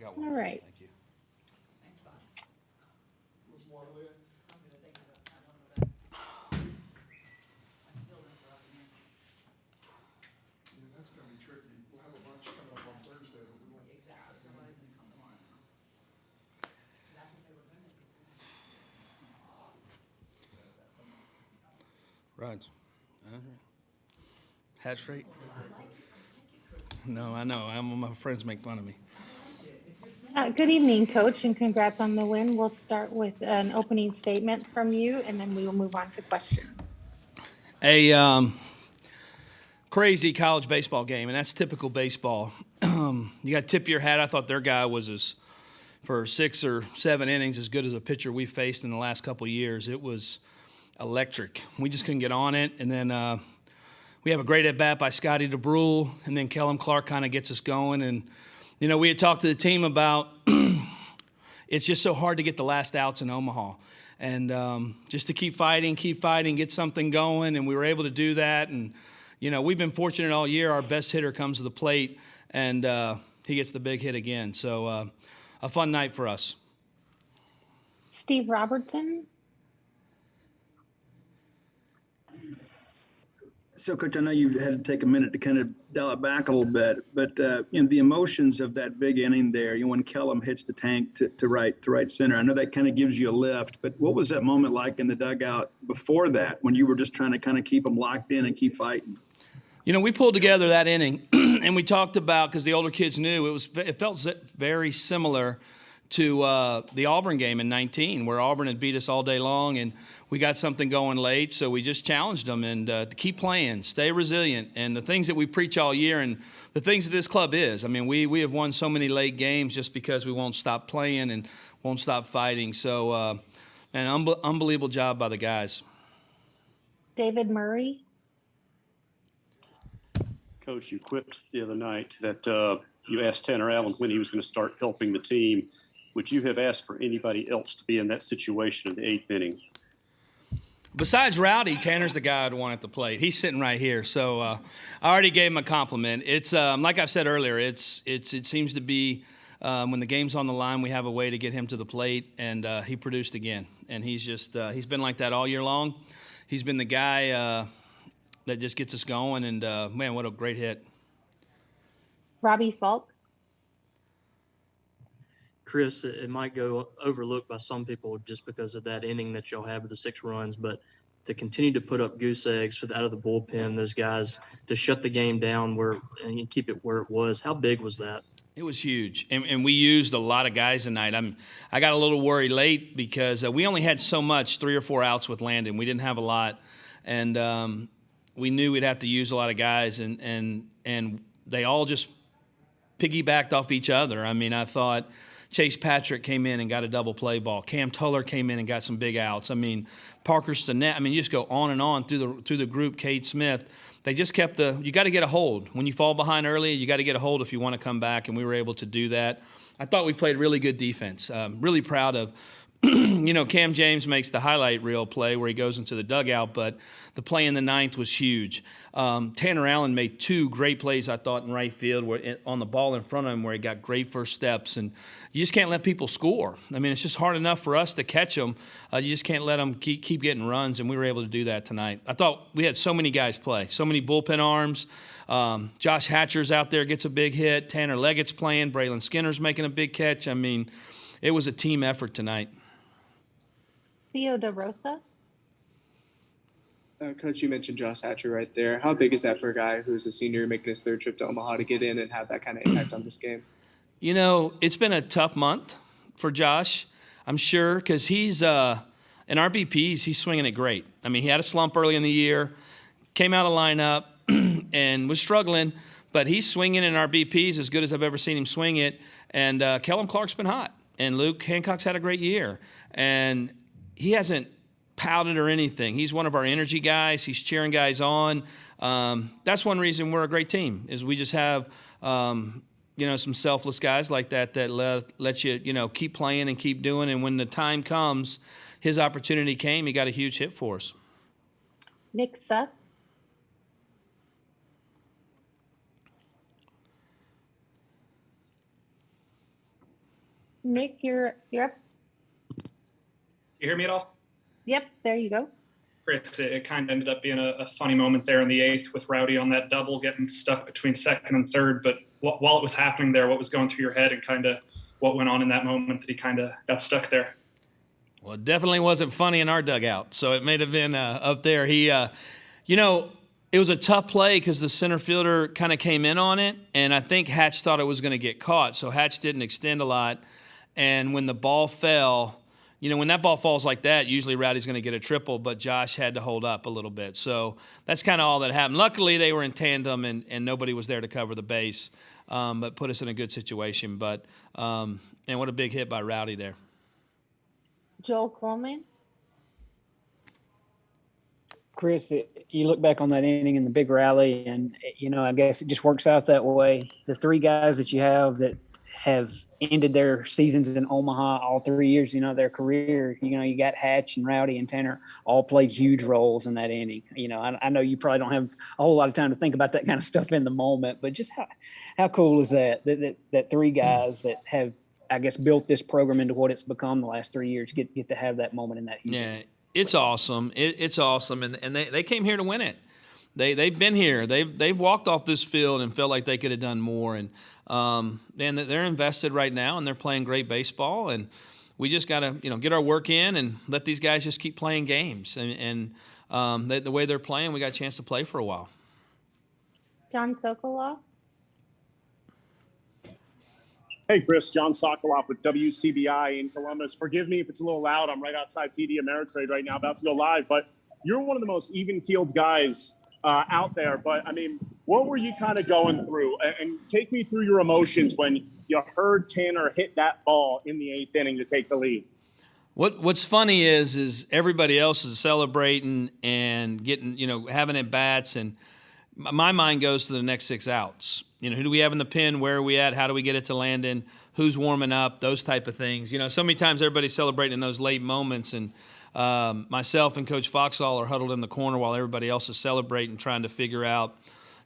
got one. All right. Thank you. That's going to be tricky. We'll have a bunch coming up on Thursday, but we won't. Exactly. Everybody's going to come tomorrow. That's what they were going to do. Right. Hat straight? No, I know. My friends make fun of me. Good evening, Coach, and congrats on the win. We'll start with an opening statement from you, and then we will move on to questions. A crazy college baseball game, and that's typical baseball. You got to tip your hat. I thought their guy was, for 6 or 7 innings, as good as a pitcher we faced in the last couple of years. It was electric. We just couldn't get on it, and then we have a great at-bat by Scotty DeBrule, and then Kellum Clark kind of gets us going. And, you know, we had talked to the team about it's just so hard to get the last outs in Omaha. And just to keep fighting, get something going, and we were able to do that. And, you know, we've been fortunate all year. Our best hitter comes to the plate, and he gets the big hit again. So a fun night for us. Steve Robertson. So, Coach, I know you had to take a minute to kind of dial it back a little bit, but you know, the emotions of that big inning there, you know, when Kellum hits the tank to right center, I know that kind of gives you a lift, but what was that moment like in the dugout before that when you were just trying to kind of keep them locked in and keep fighting? You know, we pulled together that inning, and we talked about, because the older kids knew, it felt very similar to the Auburn game in 19, where Auburn had beat us all day long, and we got something going late, so we just challenged them and to keep playing, stay resilient, and the things that we preach all year and the things that this club is. I mean, we have won so many late games just because we won't stop playing and won't stop fighting. So, an unbelievable job by the guys. David Murray. Coach, you quipped the other night that you asked Tanner Allen when he was going to start helping the team. Would you have asked for anybody else to be in that situation in the 8th inning? Besides Rowdy, Tanner's the guy I'd want at the plate. He's sitting right here, so I already gave him a compliment. It's like I've said earlier. It seems to be when the game's on the line, we have a way to get him to the plate, and he produced again. And he's been like that all year long. He's been the guy that just gets us going. And man, what a great hit! Robbie Falk. Chris, it might go overlooked by some people just because of that inning that y'all had with the 6 runs, but to continue to put up goose eggs out of the bullpen, those guys, to shut the game down and keep it where it was, how big was that? It was huge, and we used a lot of guys tonight. I got a little worried late because we only had so much, 3 or 4 outs with Landon. We didn't have a lot, and we knew we'd have to use a lot of guys, and they all just piggybacked off each other. I mean, I thought Chase Patrick came in and got a double play ball. Cam Tuller came in and got some big outs. I mean, Parker Stinnett. I mean, you just go on and on through the group. Cade Smith. They just kept you got to get a hold. When you fall behind early, you got to get a hold if you want to come back, and we were able to do that. I thought we played really good defense. Really proud of. You know, Cam James makes the highlight reel play where he goes into the dugout, but the play in the 9th was huge. Tanner Allen made 2 great plays, I thought, in right field on the ball in front of him where he got great first steps. And you just can't let people score. I mean, it's just hard enough for us to catch them. You just can't let them keep getting runs, and we were able to do that tonight. I thought we had so many guys play, so many bullpen arms. Josh Hatcher's out there, gets a big hit. Tanner Leggett's playing. Braylon Skinner's making a big catch. I mean, it was a team effort tonight. Theo DeRosa. Coach, you mentioned Josh Hatcher right there. How big is that for a guy who's a senior making his 3rd trip to Omaha to get in and have that kind of impact on this game? You know, it's been a tough month for Josh, I'm sure, because he's in RBPs, he's swinging it great. I mean, he had a slump early in the year, came out of lineup, and was struggling, but he's swinging in RBPs as good as I've ever seen him swing it. And Kellum Clark's been hot, and Luke Hancock's had a great year. And he hasn't pouted or anything. He's one of our energy guys. He's cheering guys on. That's one reason we're a great team is we just have, you know, some selfless guys like that let you, you know, keep playing and keep doing. And when the time comes, his opportunity came, he got a huge hit for us. Nick Suss. Nick, you're up. You hear me at all? Yep, there you go. Chris, it kind of ended up being a funny moment there in the eighth with Rowdy on that double, getting stuck between second and third. But while it was happening there, what was going through your head and kind of what went on in that moment that he kind of got stuck there? Well, it definitely wasn't funny in our dugout, so it may have been up there. He, it was a tough play because the center fielder kind of came in on it, and I think Hatch thought it was going to get caught, so Hatch didn't extend a lot. And when the ball fell, when that ball falls like that, usually Rowdy's going to get a triple, but Josh had to hold up a little bit. So that's kind of all that happened. Luckily, they were in tandem, and nobody was there to cover the base, but put us in a good situation. But and what a big hit by Rowdy there. Joel Coleman. Chris, you look back on that inning in the big rally, and, I guess it just works out that way. The three guys that you have that have ended their seasons in Omaha all 3 years, their career, you got Hatch and Rowdy and Tanner all played huge roles in that inning. I know you probably don't have a whole lot of time to think about that kind of stuff in the moment, but just how cool is that three guys that have, I guess, built this program into what it's become the last 3 years get to have that moment in that huge inning. It's awesome. It's awesome, and they came here to win it. They've been here. They've walked off this field and felt like they could have done more. And they're invested right now, and they're playing great baseball. And we just got to get our work in and let these guys just keep playing games. And the way they're playing, we got a chance to play for a while. John Sokoloff. Hey, Chris, John Sokoloff with WCBI in Columbus. Forgive me if it's a little loud. I'm right outside TD Ameritrade right now, about to go live. But you're one of the most even-keeled guys out there. But, what were you kind of going through? And take me through your emotions when you heard Tanner hit that ball in the eighth inning to take the lead. What's funny is everybody else is celebrating and getting, having at bats, and my mind goes to the next 6 outs. Who do we have in the pen? Where are we at? How do we get it to Landon? Who's warming up? Those type of things. So many times everybody's celebrating in those late moments, and myself and Coach Foxall are huddled in the corner while everybody else is celebrating, trying to figure out,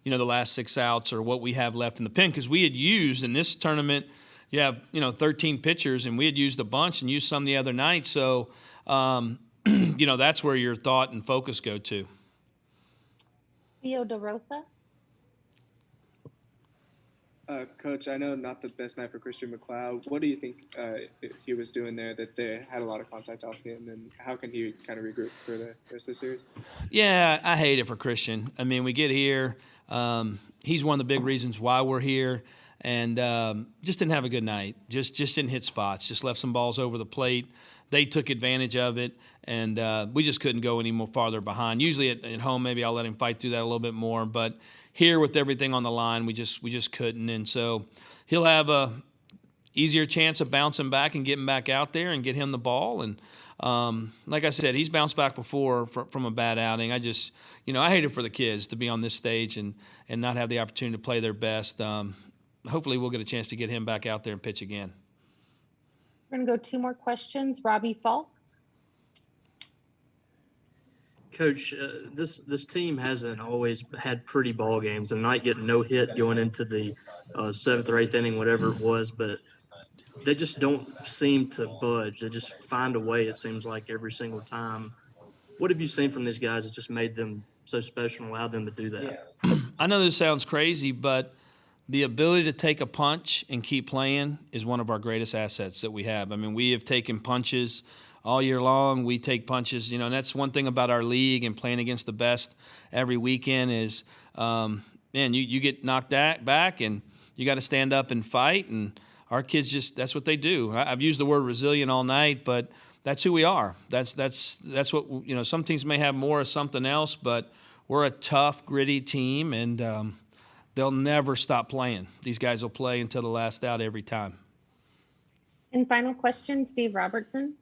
the last 6 outs or what we have left in the pen. Because we had used in this tournament, you have 13 pitchers, and we had used a bunch and used some the other night. So, that's where your thought and focus go to. Theo DeRosa. Coach, I know not the best night for Christian McLeod. What do you think he was doing there that they had a lot of contact off him, and how can he kind of regroup for the rest of the series? Yeah, I hate it for Christian. We get here. He's one of the big reasons why we're here, and just didn't have a good night. Just didn't hit spots. Just left some balls over the plate. They took advantage of it, and we just couldn't go any more farther behind. Usually at home, maybe I'll let him fight through that a little bit more, but here with everything on the line, we just couldn't. And so he'll have a easier chance of bouncing back and getting back out there and get him the ball. And like I said, he's bounced back before from a bad outing. I just, I hate it for the kids to be on this stage and not have the opportunity to play their best. Hopefully we'll get a chance to get him back out there and pitch again. We're going to go 2 more questions. Robbie Falk. Coach, this team hasn't always had pretty ball games. And might get no hit going into the 7th or 8th inning, whatever it was, but they just don't seem to budge. They just find a way, it seems like, every single time. What have you seen from these guys that just made them so special and allowed them to do that? I know this sounds crazy, but the ability to take a punch and keep playing is one of our greatest assets that we have. We have taken punches all year long. We take punches, and that's one thing about our league and playing against the best every weekend is, you get knocked back and you got to stand up and fight. And our kids that's what they do. I've used the word resilient all night, but that's who we are. That's what, some teams may have more of something else, but we're a tough, gritty team, and they'll never stop playing. These guys will play until the last out every time. And final question, Steve Robertson.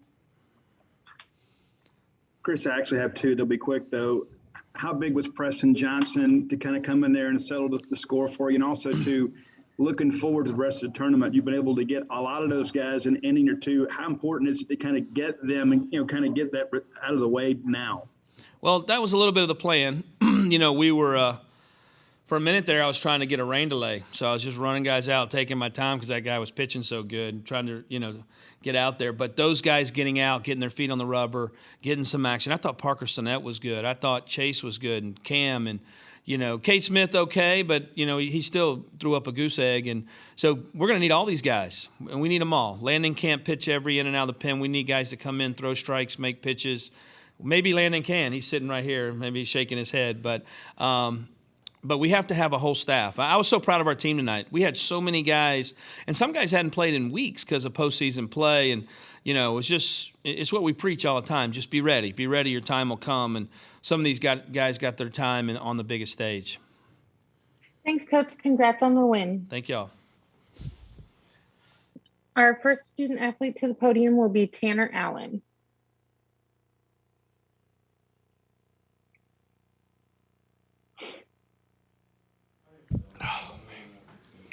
Chris, I actually have 2. They'll be quick, though. How big was Preston Johnson to kind of come in there and settle the score for you? And also, to looking forward to the rest of the tournament, you've been able to get a lot of those guys in an inning or 2. How important is it to kind of get them and, kind of get that out of the way now? Well, that was a little bit of the plan. We were for a minute there, I was trying to get a rain delay. So I was just running guys out, taking my time because that guy was pitching so good, trying to, get out there. But those guys getting out, getting their feet on the rubber, getting some action. I thought Parker Sinnett was good. I thought Chase was good, and Cam, and, Kate Smith, okay, but, he still threw up a goose egg. And so we're going to need all these guys, and we need them all. Landon can't pitch every in and out of the pen. We need guys to come in, throw strikes, make pitches. Maybe Landon can. He's sitting right here. Maybe he's shaking his head. But we have to have a whole staff. I was so proud of our team tonight. We had so many guys, and some guys hadn't played in weeks because of postseason play. And, it's what we preach all the time. Just be ready. Be ready. Your time will come. And some of these guys got their time on the biggest stage. Thanks, Coach. Congrats on the win. Thank y'all. Our first student athlete to the podium will be Tanner Allen.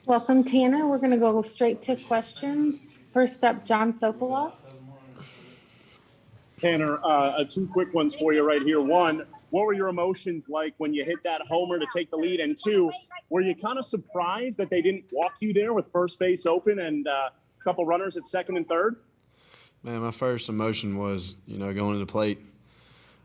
Welcome, Tanner. We're going to go straight to questions. First up, John Sokoloff. Tanner, two quick ones for you right here. One, what were your emotions like when you hit that homer to take the lead? And two, were you kind of surprised that they didn't walk you there with first base open and a couple runners at second and third? Man, my first emotion was, going to the plate.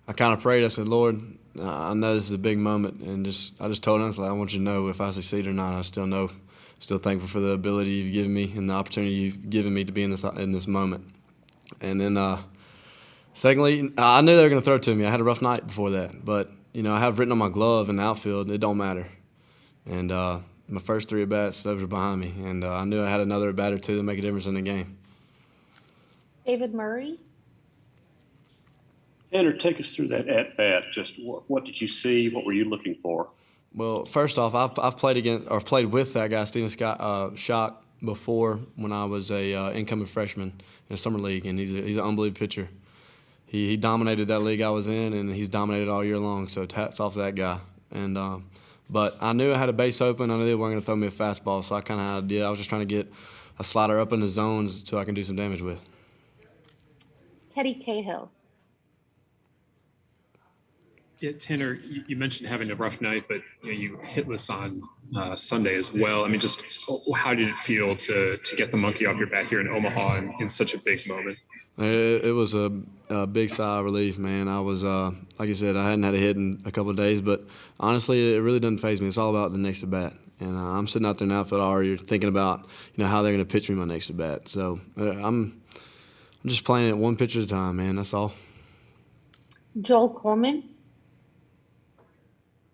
I kind of prayed. I said, Lord, I know this is a big moment. And I just told him, I want you to know if I succeed or not, I still thankful for the ability you've given me and the opportunity you've given me to be in this moment. And then secondly, I knew they were going to throw it to me. I had a rough night before that. But, I have written on my glove in the outfield, it don't matter. And my first three at-bats, those were behind me. And I knew I had another at-bat or two to make a difference in the game. David Murray. Tanner, take us through that at-bat. Just what did you see? What were you looking for? Well, first off, I've played with that guy, Steven Schock, before when I was a incoming freshman in a summer league, and he's an unbelievable pitcher. He dominated that league I was in, and he's dominated all year long. So hats off to that guy. And but I knew I had a base open. I knew they weren't going to throw me a fastball, so I kind of had an idea. I was just trying to get a slider up in the zones so I can do some damage with. Teddy Cahill. Yeah, Tanner, you mentioned having a rough night, but you hitless on Sunday as well. I mean, just how did it feel to get the monkey off your back here in Omaha in such a big moment? It was a big sigh of relief, man. I was, like I said, I hadn't had a hit in a couple of days, but honestly, it really doesn't faze me. It's all about the next at bat, and I'm sitting out there in the outfield already thinking about how they're going to pitch me my next at bat. So I'm just playing it one pitch at a time, man. That's all. Joel Coleman.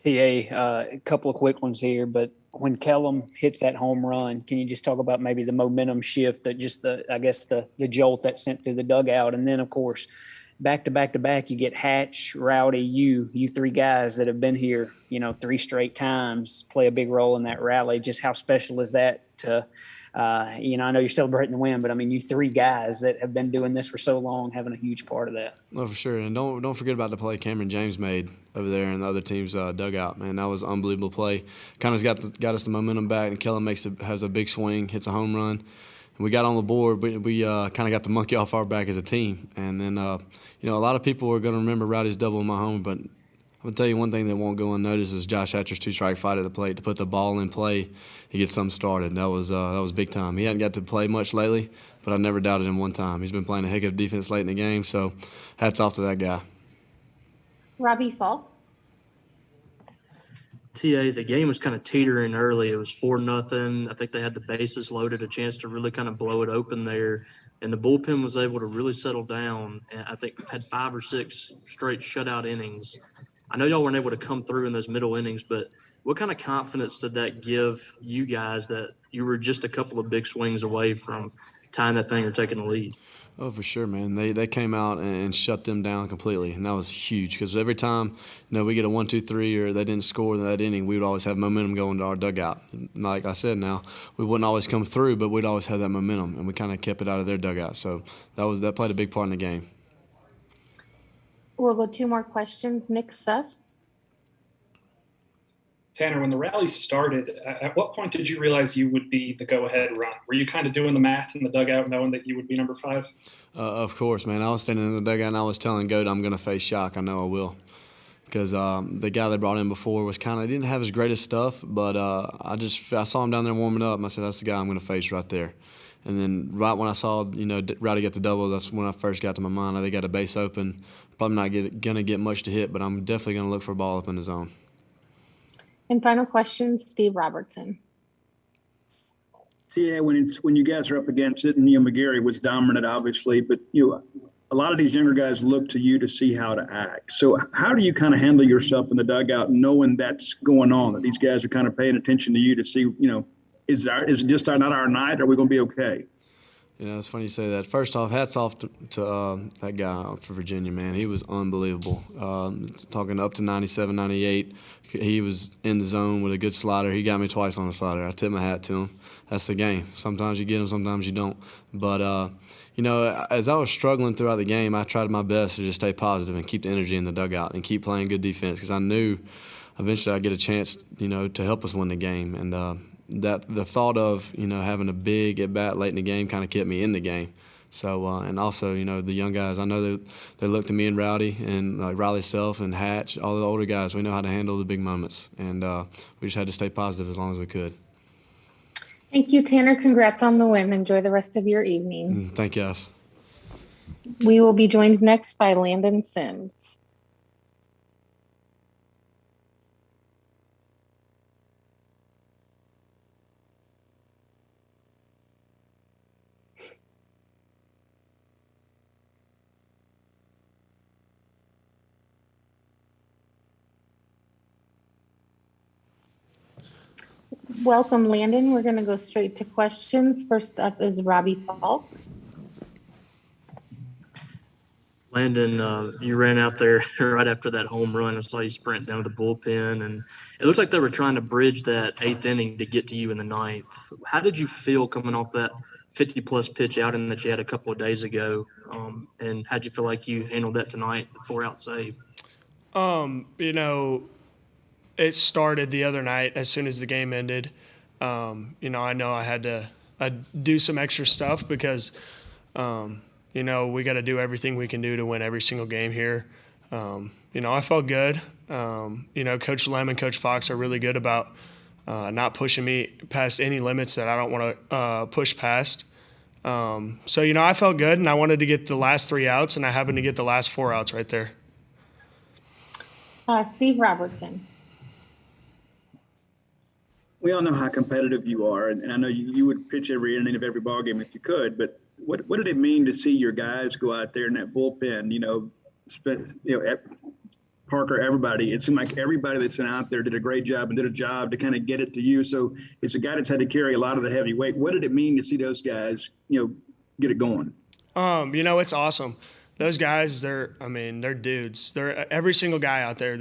TA, a couple of quick ones here, but when Kellum hits that home run, can you just talk about maybe the momentum shift, that just the jolt that sent through the dugout? And then, of course, back to back, you get Hatch, Rowdy, you three guys that have been here, 3 straight times, play a big role in that rally. Just how special is that to, I know you're celebrating the win, but I mean, you 3 guys that have been doing this for so long, having a huge part of that. Oh, for sure. And don't forget about the play Cameron James made over there in the other team's dugout, man. That was an unbelievable play. Kind of got us the momentum back, and Kellum has a big swing, hits a home run. And we got on the board, but we kind of got the monkey off our back as a team. And then, a lot of people are going to remember Rowdy's double in my home, but I'm going to tell you one thing that won't go unnoticed is Josh Hatcher's 2-strike fight at the plate. To put the ball in play, he gets something started. That was big time. He hadn't got to play much lately, but I never doubted him one time. He's been playing a heck of defense late in the game, so hats off to that guy. Robbie Falk. TA, the game was kind of teetering early. It was 4-0. I think they had the bases loaded, a chance to really kind of blow it open there. And the bullpen was able to really settle down. And I think had 5 or 6 straight shutout innings. I know y'all weren't able to come through in those middle innings, but what kind of confidence did that give you guys that you were just a couple of big swings away from tying that thing or taking the lead? Oh, for sure, man. They came out and shut them down completely, and that was huge because every time we get a 1-2-3 or they didn't score in that inning, we would always have momentum going to our dugout. And like I said, now we wouldn't always come through, but we'd always have that momentum, and we kind of kept it out of their dugout. So that played a big part in the game. We'll go 2 more questions. Nick Suss. Tanner, when the rally started, at what point did you realize you would be the go-ahead run? Were you kind of doing the math in the dugout knowing that you would be number 5? Of course, man. I was standing in the dugout and I was telling Goat I'm going to face Shock. I know I will. because the guy they brought in before was didn't have his greatest stuff, but I saw him down there warming up, and I said, that's the guy I'm going to face right there. And then right when I saw, Rowdy get the double, that's when I first got to my mind. They got a base open. Probably not going to get much to hit, but I'm definitely going to look for a ball up in the zone. And final question, Steve Robertson. See, yeah, when you guys are up against it, and McGarry was dominant, obviously, but a lot of these younger guys look to you to see how to act. So how do you kind of handle yourself in the dugout, knowing that's going on, that these guys are kind of paying attention to you to see, is it just not our night? Or are we going to be okay? It's funny you say that. First off, hats off to that guy for Virginia, man. He was unbelievable. Talking up to 97, 98, he was in the zone with a good slider. He got me twice on a slider. I tip my hat to him. That's the game. Sometimes you get them, sometimes you don't. But, as I was struggling throughout the game, I tried my best to just stay positive and keep the energy in the dugout and keep playing good defense, because I knew eventually I'd get a chance, to help us win the game. And that the thought of having a big at bat late in the game kind of kept me in the game. So and also the young guys, I know they look to me and Rowdy and like Riley Self and Hatch, all the older guys. We know how to handle the big moments, and we just had to stay positive as long as we could. Thank you, Tanner. Congrats on the win. Enjoy the rest of your evening. Thank you, guys. We will be joined next by Landon Sims. Welcome, Landon. We're going to go straight to questions. First up is Robbie Falk. Landon, you ran out there right after that home run. I saw you sprint down to the bullpen, and it looks like they were trying to bridge that eighth inning to get to you in the ninth. How did you feel coming off that 50-plus pitch outing that you had a couple of days ago? And how'd you feel like you handled that tonight, the 4-out save? It started the other night as soon as the game ended. I know I had to do some extra stuff because, we got to do everything we can do to win every single game here. I felt good. Coach Lem and Coach Fox are really good about not pushing me past any limits that I don't want to push past. I felt good, and I wanted to get the last 3 outs, and I happened to get the last 4 outs right there. Steve Robertson. We all know how competitive you are, and I know you would pitch every inning of every ball game if you could. But what did it mean to see your guys go out there in that bullpen? Parker, everybody. It seemed like everybody that's been out there did a great job and did a job to kind of get it to you. So it's a guy that's had to carry a lot of the heavy weight. What did it mean to see those guys, get it going? It's awesome. Those guys, they're dudes. They're every single guy out there.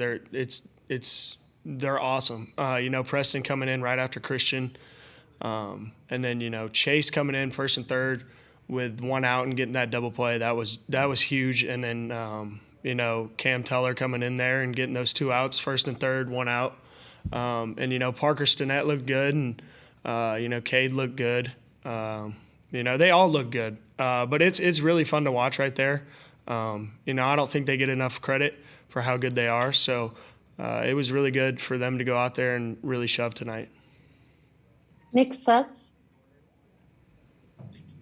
They're awesome. Preston coming in right after Christian. And then, Chase coming in first and third with 1 out and getting that double play. That was huge. And then, Cam Teller coming in there and getting those 2 outs, first and third, 1 out. Parker Stinnett looked good, and, Cade looked good. They all look good. But it's really fun to watch right there. I don't think they get enough credit for how good they are. So it was really good for them to go out there and really shove tonight. Nick Suss.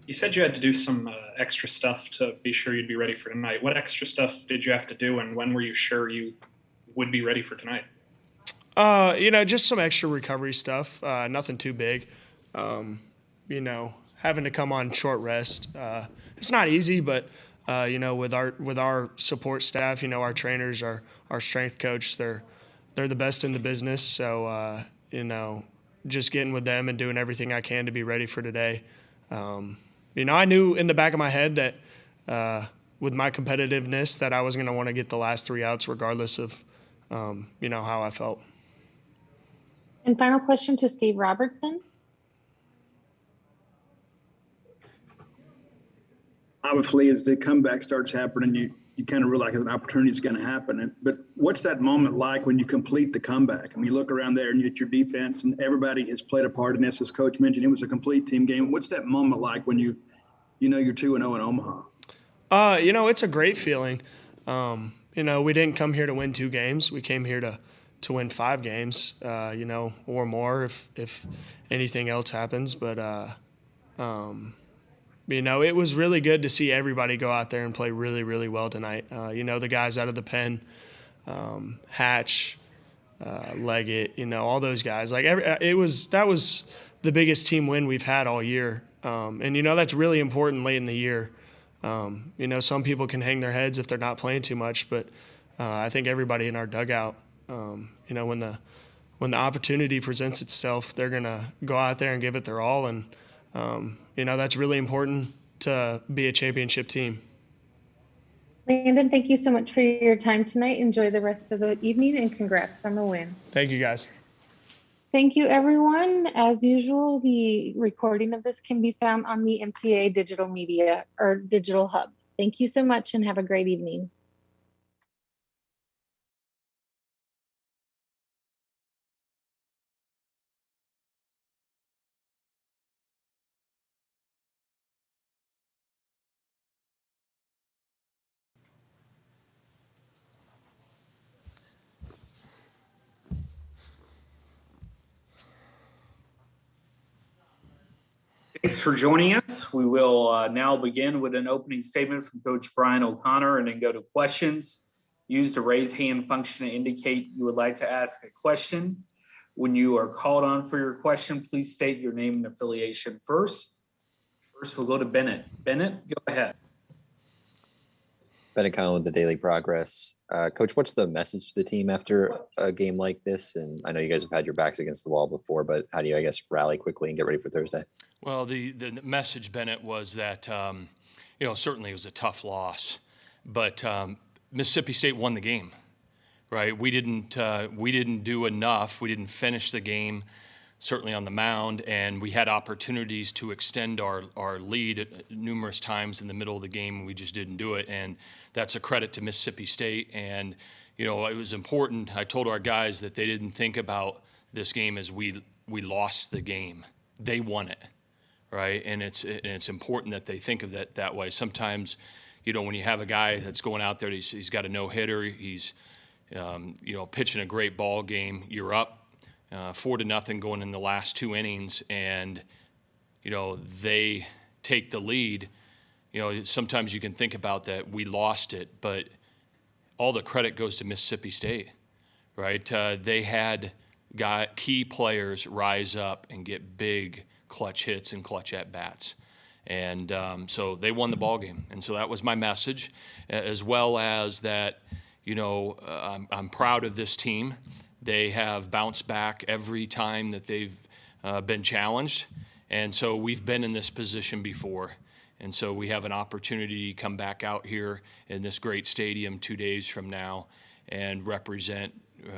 You said you had to do some extra stuff to be sure you'd be ready for tonight. What extra stuff did you have to do, and when were you sure you would be ready for tonight? Just some extra recovery stuff. Nothing too big. Having to come on short rest. It's not easy, but with our support staff, our trainers, our strength coach, they're the best in the business. So just getting with them and doing everything I can to be ready for today. I knew in the back of my head that with my competitiveness that I was going to want to get the last 3 outs regardless of how I felt. And final question to Steve Robertson. Obviously, as the comeback starts happening, you kind of realize an opportunity is going to happen. But what's that moment like when you complete the comeback? You look around there and you get your defense, and everybody has played a part in this. As Coach mentioned, it was a complete team game. What's that moment like when you're 2-0 in Omaha? It's a great feeling. we didn't come here to win 2 games. We came here to win 5 games, or more if anything else happens. But, it was really good to see everybody go out there and play really, really well tonight. The guys out of the pen, Hatch, Leggett, all those guys. That was the biggest team win we've had all year. And that's really important late in the year. Some people can hang their heads if they're not playing too much, but I think everybody in our dugout, when the opportunity presents itself, they're gonna go out there and give it their all, and that's really important to be a championship team. Landon, thank you so much for your time tonight. Enjoy the rest of the evening, and congrats on the win. Thank you, guys. Thank you, everyone. As usual, the recording of this can be found on the NCAA digital media or digital hub. Thank you so much and have a great evening. Thanks for joining us. We will now begin with an opening statement from Coach Brian O'Connor and then go to questions. Use the raise hand function to indicate you would like to ask a question. When you are called on for your question, please state your name and affiliation first. First, we'll go to Bennett. Bennett, go ahead. Bennett Conlon with the Daily Progress. Coach, what's the message to the team after a game like this? And I know you guys have had your backs against the wall before, but how do you, rally quickly and get ready for Thursday? Well, the message, Bennett, was that, certainly it was a tough loss, but Mississippi State won the game, right? We didn't do enough. We didn't finish the game, certainly on the mound, and we had opportunities to extend our lead numerous times in the middle of the game, and we just didn't do it. And that's a credit to Mississippi State. And, it was important. I told our guys that they didn't think about this game as we lost the game. They won it, right? And it's important that they think of that that way. Sometimes, when you have a guy that's going out there, he's got a no-hitter, he's, pitching a great ball game, you're up 4-0 going in the last 2 innings, and they take the lead. Sometimes you can think about that we lost it, but all the credit goes to Mississippi State, right? They had key players rise up and get big clutch hits and clutch at bats, and so they won the ball game. And so that was my message, as well as that. I'm proud of this team. They have bounced back every time that they've been challenged. And so we've been in this position before. And so we have an opportunity to come back out here in this great stadium 2 days from now and represent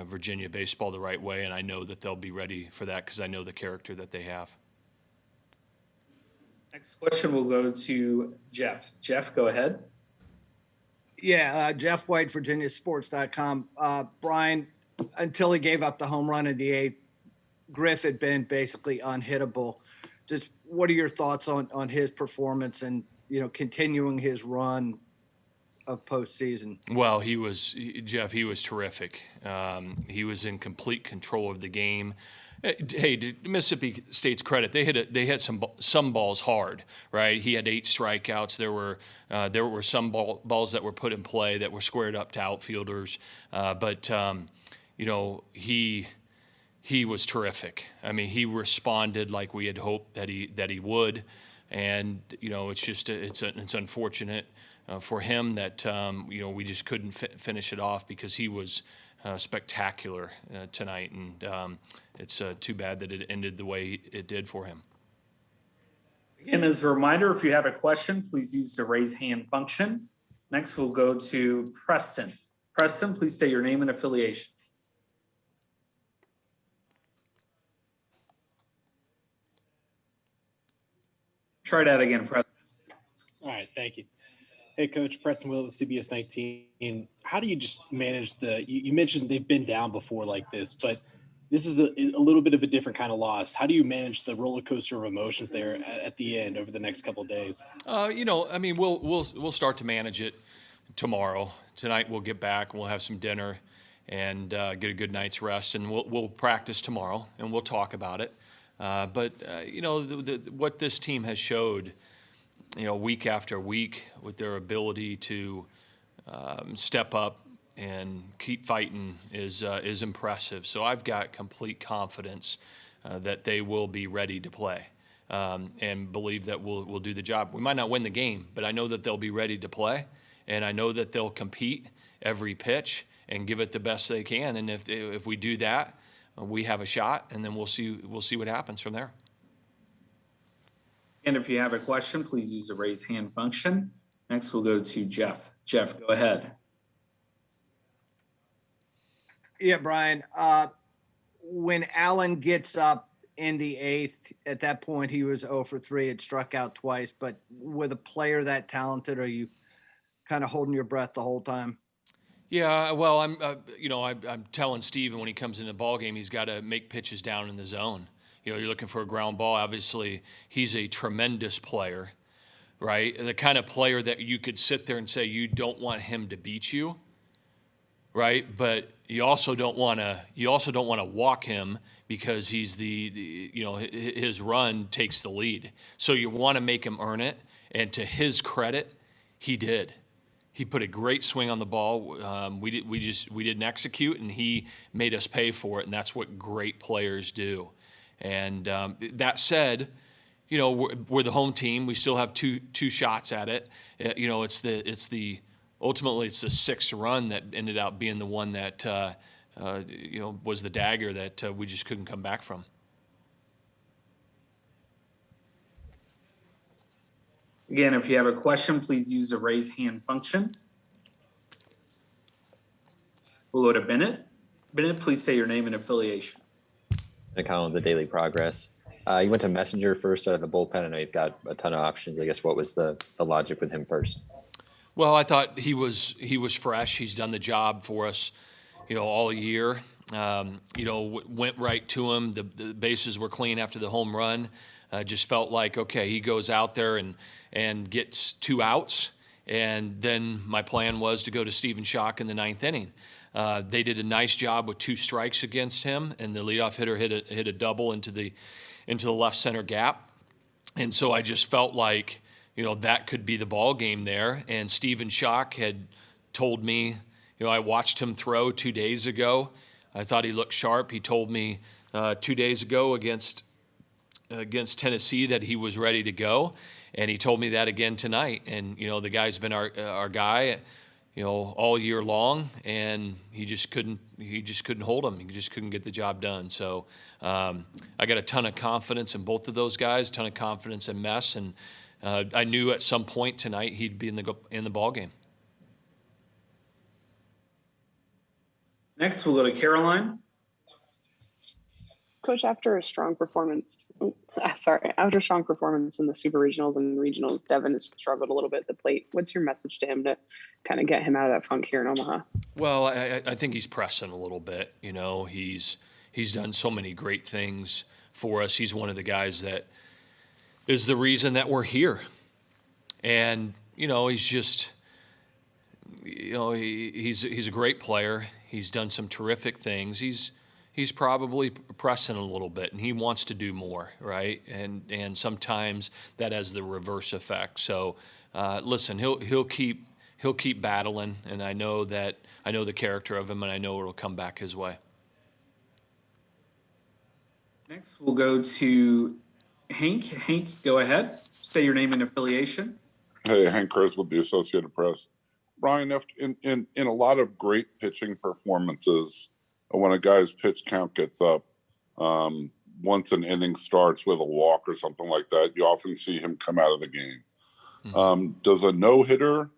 Virginia baseball the right way. And I know that they'll be ready for that because I know the character that they have. Next question will go to Jeff. Jeff, go ahead. Yeah, Jeff White, VirginiaSports.com. Brian, until he gave up the home run in the 8th, Griff had been basically unhittable. Just what are your thoughts on his performance and, continuing his run of postseason? Well, Jeff, he was terrific. He was in complete control of the game. Hey, to Mississippi State's credit, they hit some balls hard, right? He had 8 strikeouts. There were some balls that were put in play that were squared up to outfielders, but he was terrific. I mean, he responded like we had hoped that he would, and it's unfortunate for him that we just couldn't finish it off because he was spectacular tonight, and it's too bad that it ended the way it did for him. Again, as a reminder, if you have a question, please use the raise hand function. Next, we'll go to Preston. Preston, please state your name and affiliation. Try that again, Preston. All right, thank you. Hey, Coach, Preston Will with CBS 19. How do you just manage you mentioned they've been down before like this, but this is a little bit of a different kind of loss. How do you manage the roller coaster of emotions there at the end over the next couple of days? We'll start to manage it tomorrow. Tonight we'll get back and we'll have some dinner and get a good night's rest, and we'll practice tomorrow and we'll talk about it. But you know, what this team has showed, you know, week after week with their ability to step up and keep fighting is impressive. So I've got complete confidence that they will be ready to play, and believe that we'll do the job. We might not win the game, but I know that they'll be ready to play, and I know that they'll compete every pitch and give it the best they can. And if we do that, we have a shot, and then we'll see what happens from there. And if you have a question, please use the raise hand function. Next, we'll go to Jeff. Jeff, go ahead. Yeah, Brian. When Allen gets up in the 8th, at that point he was 0 for 3. It struck out twice. But with a player that talented, are you kind of holding your breath the whole time? Yeah, well, I'm telling Steven when he comes in the ball game, he's got to make pitches down in the zone. You know, you're looking for a ground ball. Obviously, he's a tremendous player, right? The kind of player that you could sit there and say you don't want him to beat you, right? But you also don't want to walk him because he's his run takes the lead. So you want to make him earn it, and to his credit, he did. He put a great swing on the ball. We didn't execute, and he made us pay for it, and that's what great players do. And that said, you know, we're the home team. We still have two shots at it. You know, ultimately it's the 6th run that ended up being the one that was the dagger that we just couldn't come back from. Again, if you have a question, please use the raise hand function. We'll go to Bennett. Bennett, please say your name and affiliation. Account of the Daily Progress. You went to Messenger first out of the bullpen. I know you've got a ton of options. I guess what was the logic with him first? Well, I thought he was fresh. He's done the job for us, you know, all year. Went right to him. The bases were clean after the home run. Just felt like, okay, he goes out there and gets 2 outs. And then my plan was to go to Stephen Schock in the 9th inning. They did a nice job with 2 strikes against him, and the leadoff hitter hit a double into the left center gap. And so I just felt like, you know, that could be the ball game there. And Stephen Schock had told me, you know, I watched him throw 2 days ago. I thought he looked sharp. He told me 2 days ago against Tennessee that he was ready to go, and he told me that again tonight. And you know, the guy's been our guy, you know, all year long, and he just couldn't hold him. He just couldn't get the job done. So I got a ton of confidence in both of those guys, a ton of confidence in Mess, and I knew at some point tonight he'd be in the ball game. Next, we'll go to Caroline. Coach, after a strong performance in the Super Regionals and Regionals, Devin has struggled a little bit at the plate. What's your message to him to kind of get him out of that funk here in Omaha? Well, I think he's pressing a little bit. You know, he's done so many great things for us. He's one of the guys that is the reason that we're here. And, you know, he's just, you know, he's a great player. He's done some terrific things. He's probably pressing a little bit, and he wants to do more, right? And sometimes that has the reverse effect. So, listen, he'll keep battling, and I know the character of him, and I know it'll come back his way. Next, we'll go to Hank. Hank, go ahead. Say your name and affiliation. Hey, Hank Chris with the Associated Press. Brian, in a lot of great pitching performances, when a guy's pitch count gets up, once an inning starts with a walk or something like that, you often see him come out of the game. Mm-hmm. Does a no-hitter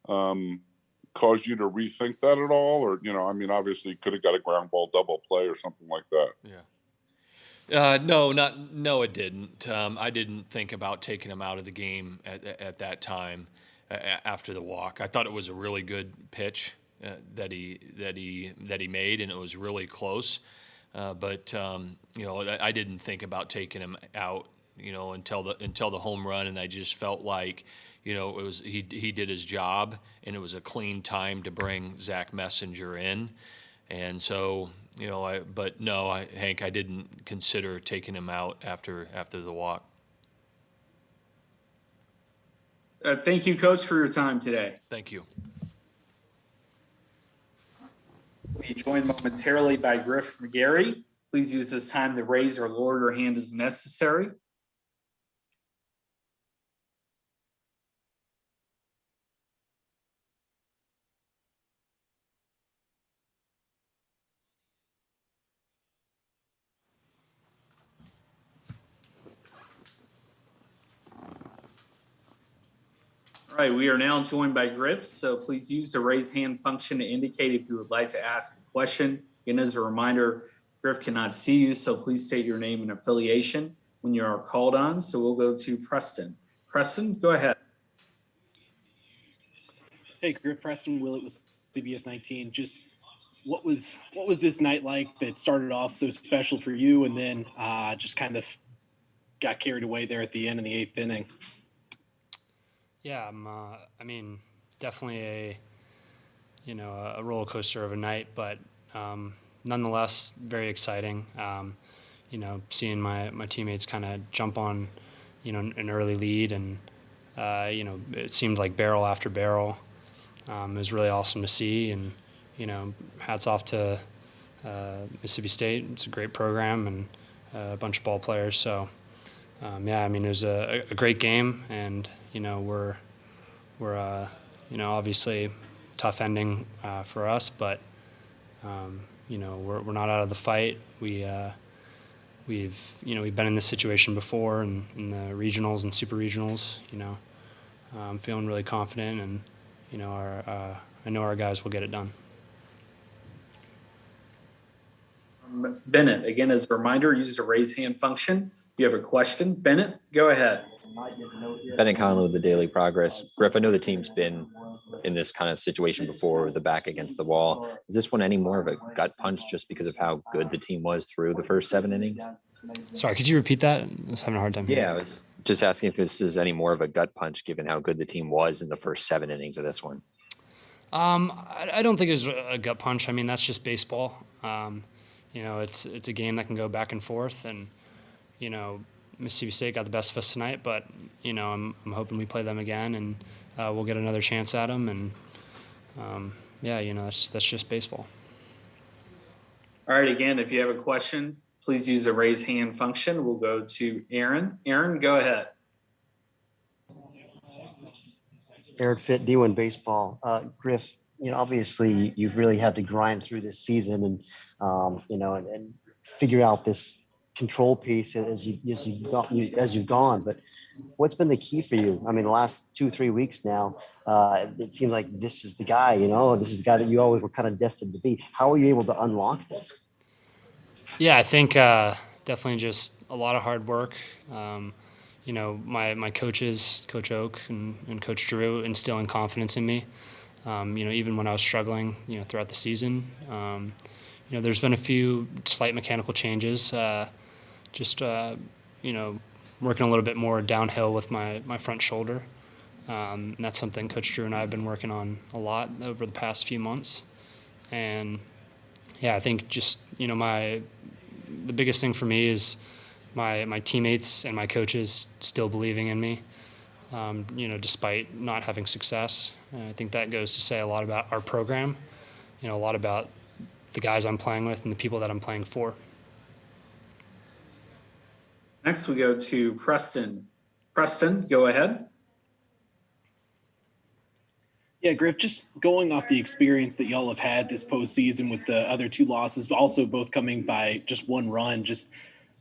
cause you to rethink that at all? Or, you know, I mean, obviously could have got a ground ball double play or something like that. Yeah. No, it didn't. I didn't think about taking him out of the game at that time after the walk. I thought it was a really good pitch that he made, and it was really close. But you know, I didn't think about taking him out until the home run, and I just felt like, it was he did his job, and it was a clean time to bring Zach Messenger in, and so Hank, I didn't consider taking him out after the walk. Thank you, Coach, for your time today. Thank you. We'll be joined momentarily by Griff McGarry. Please use this time to raise or lower your hand as necessary. All right, we are now joined by Griff, so please use the raise hand function to indicate if you would like to ask a question. Again, as a reminder, Griff cannot see you, so please state your name and affiliation when you are called on. So we'll go to Preston. Preston, go ahead. Hey, Griff, Preston Willett with CBS 19. Just what was this night like that started off so special for you, and then just kind of got carried away there at the end in the 8th inning? Yeah, definitely a roller coaster of a night, but nonetheless very exciting. Seeing my teammates kind of jump on, an early lead, and it seemed like barrel after barrel. It was really awesome to see, and hats off to Mississippi State. It's a great program and a bunch of ball players. So it was a great game, and we're obviously tough ending for us, but we're not out of the fight. We've been in this situation before in the regionals and super regionals. I'm feeling really confident, and I know our guys will get it done. Bennett, again, as a reminder, use the raise hand function. If you have a question, Bennett, go ahead. Bennett Conley with the Daily Progress. Griff, I know the team's been in this kind of situation before, with the back against the wall. Is this one any more of a gut punch just because of how good the team was through the first 7 innings? Sorry, could you repeat that? I was having a hard time. Yeah, I was just asking if this is any more of a gut punch given how good the team was in the first 7 innings of this one. I don't think it was a gut punch. That's just baseball. It's a game that can go back and forth, and Mississippi State got the best of us tonight, but I'm hoping we play them again, and we'll get another chance at them, and that's just baseball. All right, again, if you have a question, please use the raise hand function. We'll go to Aaron. Aaron, go ahead. Eric Fit, D1 Baseball. Griff, obviously you've really had to grind through this season and figure out this control piece as you've gone. But what's been the key for you? The last 2-3 weeks now, it seems like this is the guy. This is the guy that you always were kind of destined to be. How are you able to unlock this? Yeah, I think definitely just a lot of hard work. My coaches, Coach Oak and Coach Drew, instilling confidence in me. Even when I was struggling, throughout the season. There's been a few slight mechanical changes. Working a little bit more downhill with my front shoulder. And that's something Coach Drew and I have been working on a lot over the past few months. And yeah, I think just, the biggest thing for me is my teammates and my coaches still believing in me, despite not having success. I think that goes to say a lot about our program, a lot about the guys I'm playing with and the people that I'm playing for. Next, we go to Preston. Preston, go ahead. Yeah, Griff, just going off the experience that y'all have had this postseason with the other 2 losses, but also both coming by just 1 run, just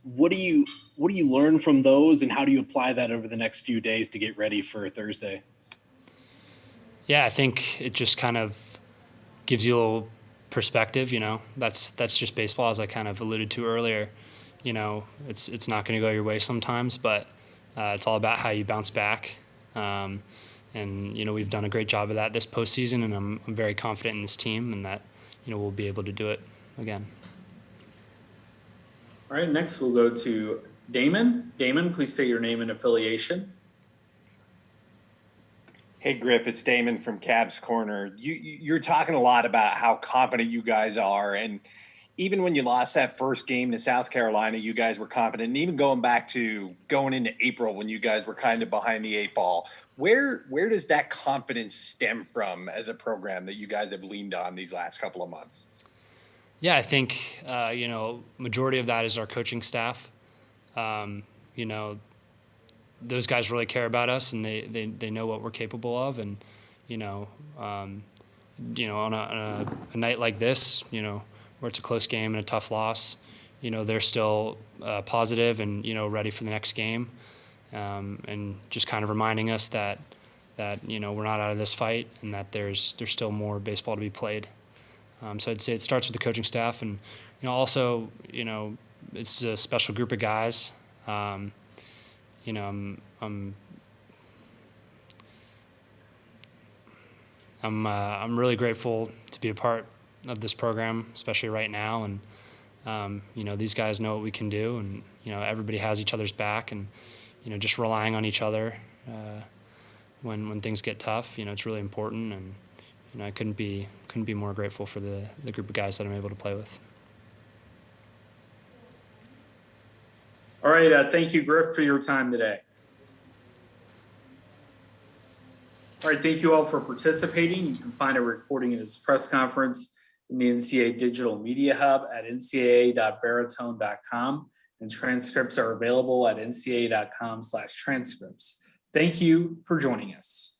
what do you learn from those, and how do you apply that over the next few days to get ready for Thursday? Yeah, I think it just kind of gives you a little perspective. That's just baseball, as I kind of alluded to earlier. It's not going to go your way sometimes, but it's all about how you bounce back. And we've done a great job of that this postseason, and I'm very confident in this team, and that we'll be able to do it again. All right, next we'll go to Damon, please state your name and affiliation. Hey, Griff, it's Damon from Cavs Corner. You're talking a lot about how confident you guys are. And even when you lost that first game to South Carolina, you guys were confident. And even going into April when you guys were kind of behind the eight ball, where does that confidence stem from as a program that you guys have leaned on these last couple of months? Yeah, I think, majority of that is our coaching staff. Those guys really care about us, and they know what we're capable of. And, on a night like this, where it's a close game and a tough loss, they're still positive and, ready for the next game. And just kind of reminding us that we're not out of this fight and that there's still more baseball to be played. So I'd say it starts with the coaching staff, and, also, it's a special group of guys. I'm really grateful to be a part of this program, especially right now. And these guys know what we can do, and everybody has each other's back, and just relying on each other when things get tough. It's really important, and I couldn't be more grateful for the group of guys that I'm able to play with. All right. Thank you, Griff, for your time today. All right. Thank you all for participating. You can find a recording of this press conference in the NCAA Digital Media Hub at ncaa.veritone.com, and transcripts are available at ncaa.com/transcripts. Thank you for joining us.